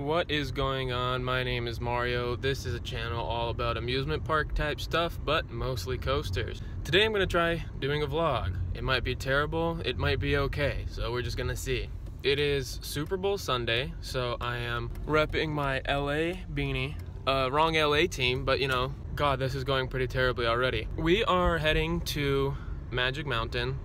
What is going on? My name is Mario. This is a channel all about amusement park type stuff, but mostly coasters. Today I'm going to try doing a vlog. It might be terrible, it might be okay, so we're just going to see. It is Super Bowl Sunday, so I am repping my LA beanie. Wrong LA team, but you know, God, this is going pretty terribly already. We are heading to Magic Mountain.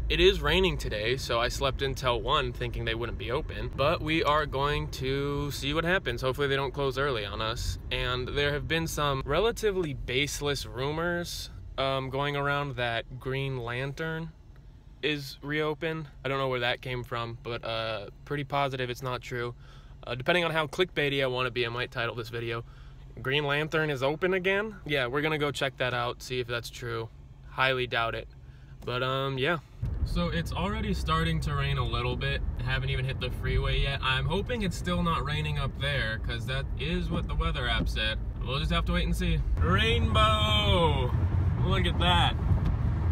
It is raining today, so I slept until 1 thinking they wouldn't be open. But we are going to see what happens. Hopefully they don't close early on us. And there have been some relatively baseless rumors going around that Green Lantern is reopened. I don't know where that came from, but pretty positive it's not true. Depending on how clickbaity I want to be, I might title this video, Green Lantern is open again? Yeah, we're gonna go check that out, see if that's true. Highly doubt it. But yeah. So it's already starting to rain a little bit. I haven't even hit the freeway yet. I'm hoping it's still not raining up there, because that is what the weather app said. We'll just have to wait and see. Rainbow! Look at that.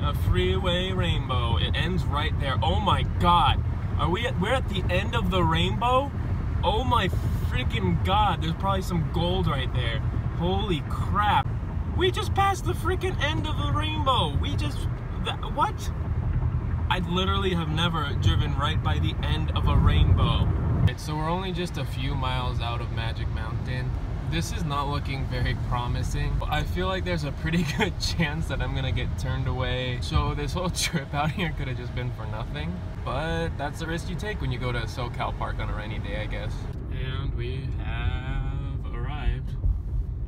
A freeway rainbow. It ends right there. Oh my God. We're at the end of the rainbow? Oh my freaking God. There's probably some gold right there. Holy crap. We just passed the freaking end of the rainbow. What? I literally have never driven right by the end of a rainbow. So we're only just a few miles out of Magic Mountain. This is not looking very promising. I feel like there's a pretty good chance that I'm gonna get turned away. So this whole trip out here could have just been for nothing. But that's the risk you take when you go to SoCal Park on a rainy day, I guess. And we have arrived.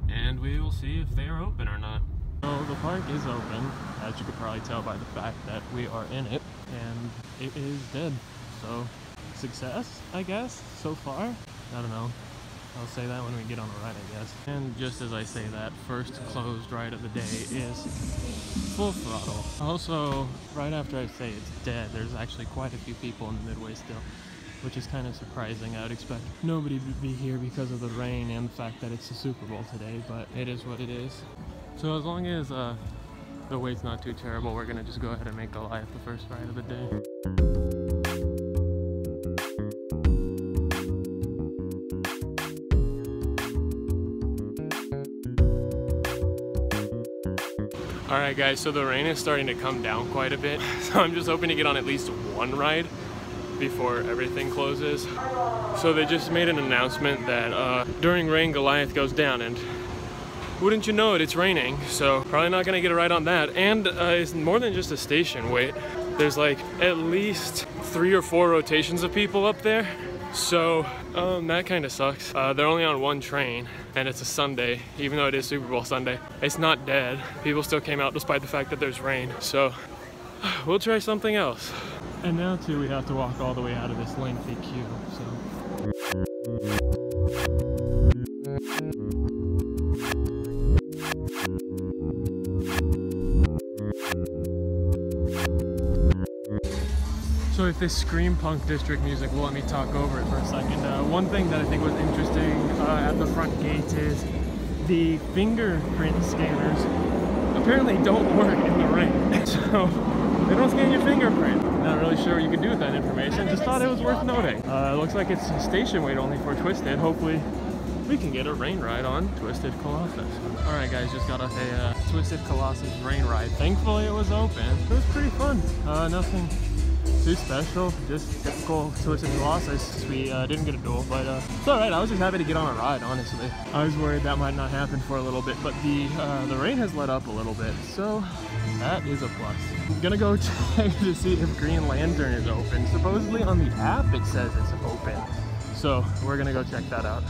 And we will see if they are open or not. So the park is open, as you could probably tell by the fact that we are in it, and it is dead. So, success, I guess, so far. I don't know. I'll say that when we get on the ride, I guess. And just as I say that, first closed ride of the day is Full Throttle. Also, right after I say it's dead, there's actually quite a few people in the Midway still, which is kind of surprising. I would expect nobody to be here because of the rain and the fact that it's the Super Bowl today, but it is what it is. So as long as the wait's not too terrible, we're gonna just go ahead and make Goliath the first ride of the day. Alright guys, so the rain is starting to come down quite a bit, so I'm just hoping to get on at least one ride before everything closes. So they just made an announcement that during rain Goliath goes down, and wouldn't you know it, it's raining, so probably not gonna get a ride on that. And it's more than just a station wait. There's like at least 3 or 4 rotations of people up there. So that kind of sucks. They're only on one train, and it's a Sunday, even though it is Super Bowl Sunday. It's not dead. People still came out despite the fact that there's rain. So we'll try something else. And now too, we have to walk all the way out of this lengthy queue, so. So if this Scream Punk District music will let me talk over it for a second. One thing that I think was interesting at the front gate is the fingerprint scanners apparently don't work in the rain. So they don't scan your fingerprint. Not really sure what you can do with that information. Just thought it was worth noting. Looks like it's a station wait only for Twisted. Hopefully we can get a rain ride on Twisted Colossus. Alright guys, just got off a Twisted Colossus rain ride. Thankfully it was open. It was pretty fun. Nothing too special, just typical Twisted Colossus. We didn't get a duel, but it's alright. I was just happy to get on a ride, honestly. I was worried that might not happen for a little bit, but the rain has let up a little bit, so that is a plus. I'm gonna go check to see if Green Lantern is open. Supposedly on the app it says it's open, so we're gonna go check that out.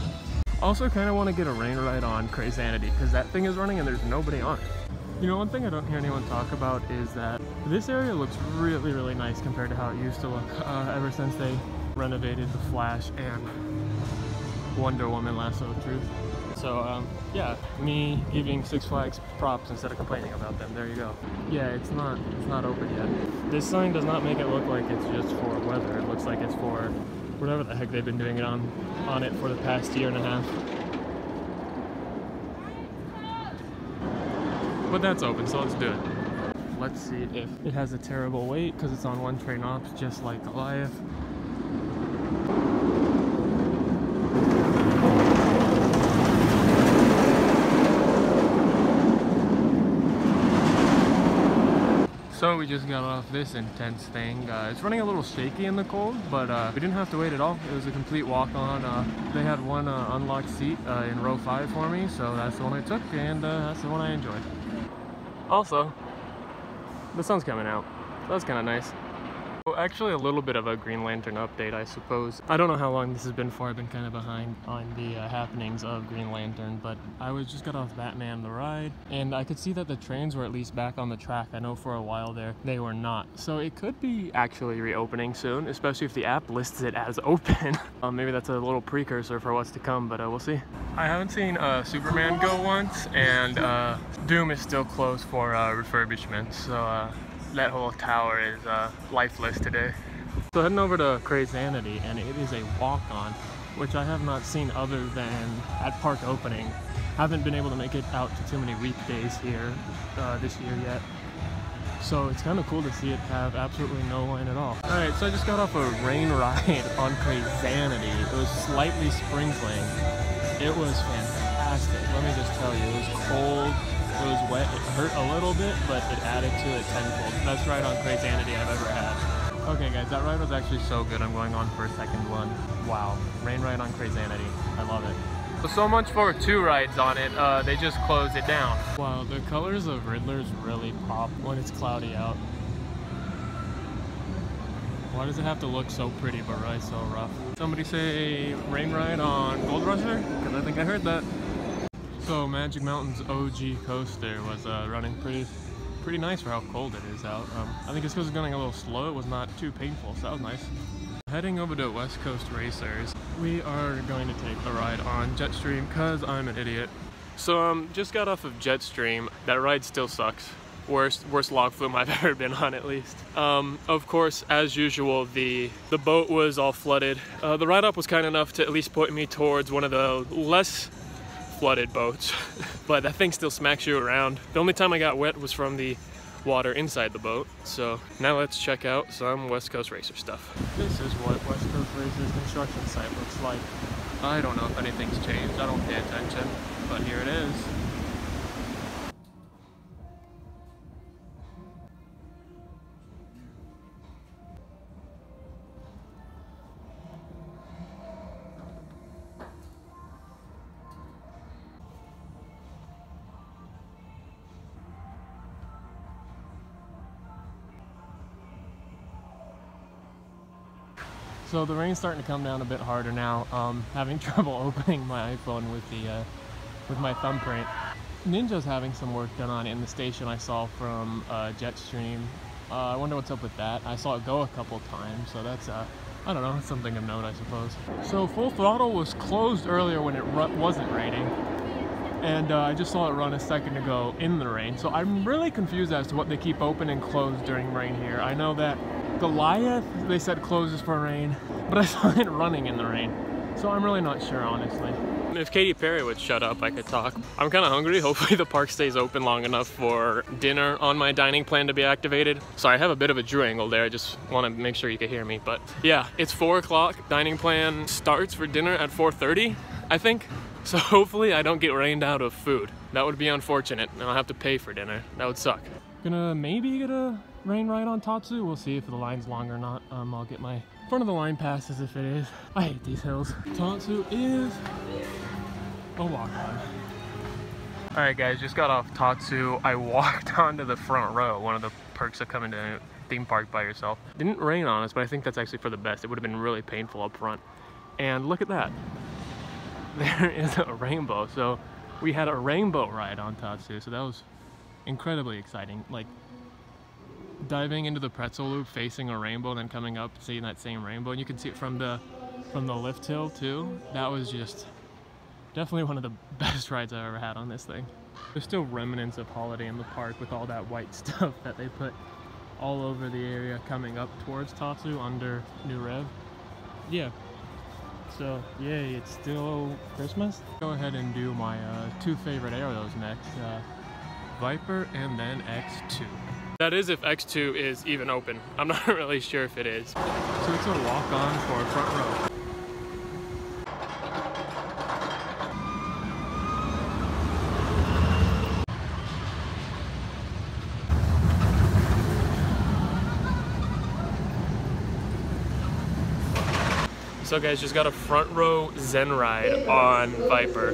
Also kind of want to get a rain ride on Crazanity, because that thing is running and there's nobody on it. You know, one thing I don't hear anyone talk about is that this area looks really, really nice compared to how it used to look ever since they renovated The Flash and Wonder Woman Lasso of Truth. So, yeah, me giving Six Flags props instead of complaining about them. There you go. Yeah, it's not open yet. This sign does not make it look like it's just for weather. It looks like it's for whatever the heck they've been doing it on it for the past year and a half. But that's open, so let's do it. Let's see if it has a terrible wait, because it's on one train off, just like Goliath. So we just got off this intense thing. It's running a little shaky in the cold, but we didn't have to wait at all. It was a complete walk-on. They had one unlocked seat in row 5 for me, so that's the one I took, and that's the one I enjoyed. Also, the sun's coming out. So that's kind of nice. Well, actually a little bit of a Green Lantern update, I suppose. I don't know how long this has been for. I've been kind of behind on the happenings of Green Lantern, but I just got off Batman the ride, and I could see that the trains were at least back on the track. I know for a while there they were not. So it could be actually reopening soon, especially if the app lists it as open. Maybe that's a little precursor for what's to come, but we'll see. I haven't seen Superman go once, and Doom is still closed for refurbishment, so that whole tower is lifeless today. So heading over to Crazanity, and it is a walk-on, which I have not seen other than at park opening. Haven't been able to make it out to too many weekdays here this year yet. So it's kind of cool to see it have absolutely no line at all. Alright, so I just got off a rain ride on Crazanity. It was slightly sprinkling. It was fantastic. Let me just tell you, it was cold. It was wet, it hurt a little bit, but it added to it tenfold. Best ride on Crazanity I've ever had. Okay guys, that ride was actually so good. I'm going on for a second one. Wow, rain ride on Crazanity. I love it. So much for 2 rides on it. They just closed it down. Wow, the colors of Riddlers really pop when it's cloudy out. Why does it have to look so pretty but ride so rough? Somebody say rain ride on Gold Rusher? Because I think I heard that. So Magic Mountain's OG coaster was running pretty nice for how cold it is out. I think it's because it's going a little slow. It was not too painful, so that was nice. Heading over to West Coast Racers, we are going to take a ride on Jetstream because I'm an idiot. So just got off of Jetstream. That ride still sucks. Worst log flume I've ever been on, at least. Of course, as usual, the boat was all flooded. The ride up was kind enough to at least point me towards one of the less flooded boats, but that thing still smacks you around. The only time I got wet was from the water inside the boat. So now let's check out some West Coast Racer stuff. This is what West Coast Racer's construction site looks like. I don't know if anything's changed. I don't pay attention, but here it is. So the rain's starting to come down a bit harder now. Having trouble opening my iPhone with my thumbprint. Ninja's having some work done on it in the station I saw from Jetstream. I wonder what's up with that. I saw it go a couple times, so that's I don't know, something of note, I suppose. So Full Throttle was closed earlier when it wasn't raining, and I just saw it run a second ago in the rain. So I'm really confused as to what they keep open and closed during rain here. I know that Goliath, they said closes for rain, but I saw it running in the rain. So I'm really not sure, honestly. If Katy Perry would shut up, I could talk. I'm kind of hungry. Hopefully the park stays open long enough for dinner on my dining plan to be activated. Sorry, I have a bit of a Drew angle there. I just want to make sure you can hear me. But yeah, it's 4 o'clock. Dining plan starts for dinner at 4:30, I think. So hopefully I don't get rained out of food. That would be unfortunate, and I'll have to pay for dinner. That would suck. Gonna maybe get a rain ride on Tatsu. We'll see if the line's long or not. I'll get my front of the line passes if it is. I hate these hills. Tatsu is a walk-on. Alright guys, just got off Tatsu. I walked onto the front row, one of the perks of coming to a theme park by yourself. Didn't rain on us, but I think that's actually for the best. It would have been really painful up front. And look at that. There is a rainbow. So we had a rainbow ride on Tatsu, so that was incredibly exciting. Like, diving into the pretzel loop, facing a rainbow, and then coming up, seeing that same rainbow, and you can see it from the lift hill too. That was just definitely one of the best rides I've ever had on this thing. There's still remnants of Holiday in the Park with all that white stuff that they put all over the area coming up towards Tatsu under New Rev. Yeah. So, yay, it's still Christmas. Go ahead and do my 2 favorite aeros next. Viper and then X2. That is if X2 is even open. I'm not really sure if it is. So it's a walk-on for front row. So guys, just got a front row Zen ride on Viper.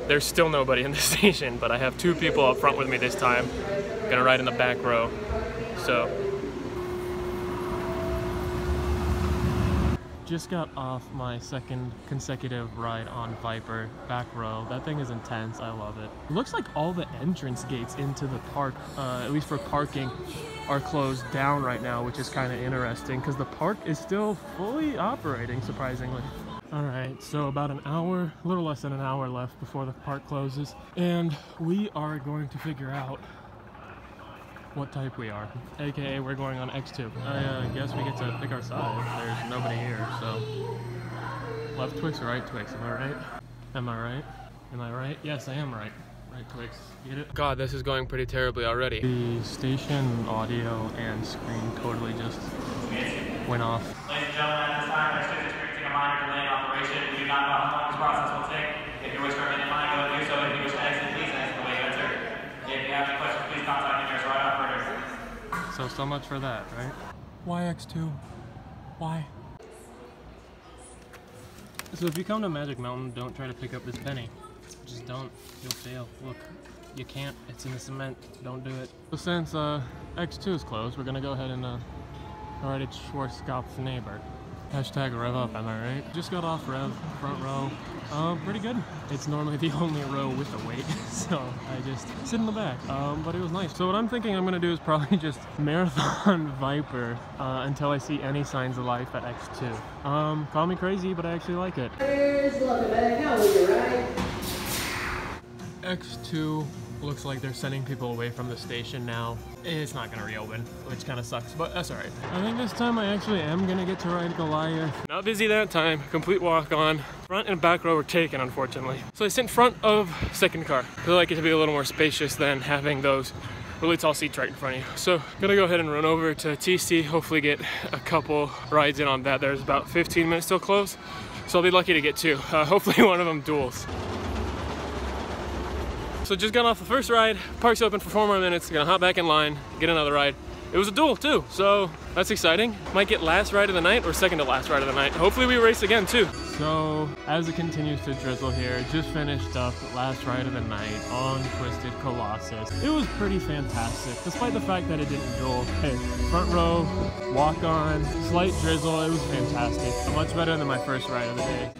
There's still nobody in the station, but I have 2 people up front with me this time. Gonna ride in the back row. So just got off my 2nd consecutive ride on Viper, back row. That thing is intense, I love it. It looks like all the entrance gates into the park, at least for parking, are closed down right now, which is kind of interesting because the park is still fully operating, surprisingly. Alright, so about an hour, a little less than an hour left before the park closes, and we are going to figure out what type we are, aka we're going on X2. I guess we get to pick our side. There's nobody here, so left Twix or right Twix, am I right? Am I right? Am I right? Yes, I am right. Right Twix, get it? God, this is going pretty terribly already. The station audio and screen totally just went off. Ladies and gentlemen, at this time, X2 is experiencing a minor delay in operation. We do not know how long this process will take. If you wish to remain in line, go and do so. If you wish to exit, please exit the way you entered. If you have any questions, please contact the nearest ride operator. So much for that, right? Why X2? Why? So if you come to Magic Mountain, don't try to pick up this penny. Just don't. You'll fail. Look, you can't. It's in the cement. Don't do it. So since X2 is closed, we're gonna go ahead and ride at Schwarzkopf neighbor. Hashtag rev up, am I right? Just got off rev, front row. Pretty good. It's normally the only row with a wait, so I just sit in the back. But it was nice. So what I'm thinking I'm gonna do is probably just marathon Viper until I see any signs of life at X2. Call me crazy, but I actually like it. X2 looks like they're sending people away from the station now. It's not gonna reopen, which kind of sucks, but that's alright. I think this time I actually am gonna get to ride Goliath. Not busy that time, complete walk on. Front and back row were taken, unfortunately. So I sit in front of 2nd car. I feel like it to be a little more spacious than having those really tall seats right in front of you. So gonna go ahead and run over to TC, hopefully get a couple rides in on that. There's about 15 minutes till close, so I'll be lucky to get 2. Hopefully one of them duels. So just got off the first ride, park's open for 4 more minutes, gonna hop back in line, get another ride. It was a duel too, so that's exciting. Might get last ride of the night or 2nd to last ride of the night. Hopefully we race again too. So as it continues to drizzle here, just finished up last ride of the night on Twisted Colossus. It was pretty fantastic, despite the fact that it didn't duel. Hey, front row, walk on, slight drizzle, it was fantastic. Much better than my first ride of the day.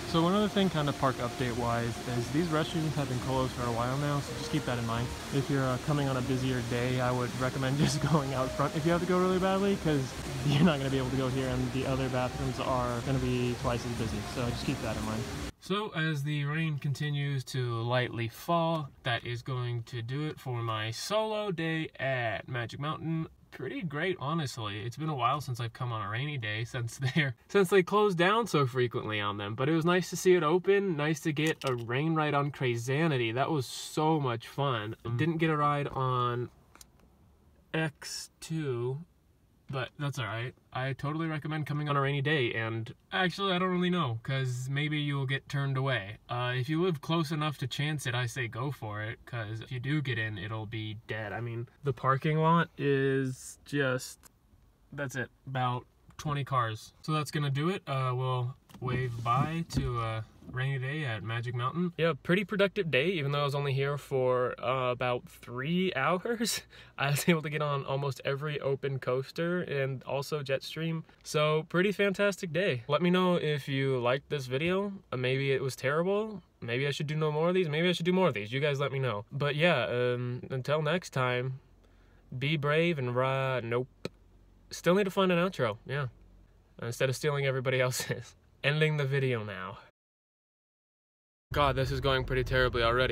So one other thing kind of park update wise is these restrooms have been closed for a while now, so just keep that in mind. If you're coming on a busier day, I would recommend just going out front if you have to go really badly, because you're not going to be able to go here and the other bathrooms are going to be twice as busy, so just keep that in mind. So as the rain continues to lightly fall, that is going to do it for my solo day at Magic Mountain. Pretty great, honestly. It's been a while since I've come on a rainy day since they closed down so frequently on them, but it was nice to see it open, nice to get a rain ride on Crazanity. That was so much fun. Didn't get a ride on X2, but that's alright. I totally recommend coming on a rainy day, and actually I don't really know, because maybe you'll get turned away. If you live close enough to chance it, I say go for it, because if you do get in, it'll be dead. I mean, the parking lot is just, that's it, about 20 cars. So that's gonna do it. We'll wave bye to a rainy day at Magic Mountain. Yeah, pretty productive day, even though I was only here for about 3 hours. I was able to get on almost every open coaster and also Jetstream. So pretty fantastic day. Let me know if you liked this video. Maybe it was terrible. Maybe I should do no more of these. Maybe I should do more of these. You guys let me know. But yeah, until next time, be brave and nope. Still need to find an outro, yeah. Instead of stealing everybody else's. Ending the video now. God, this is going pretty terribly already.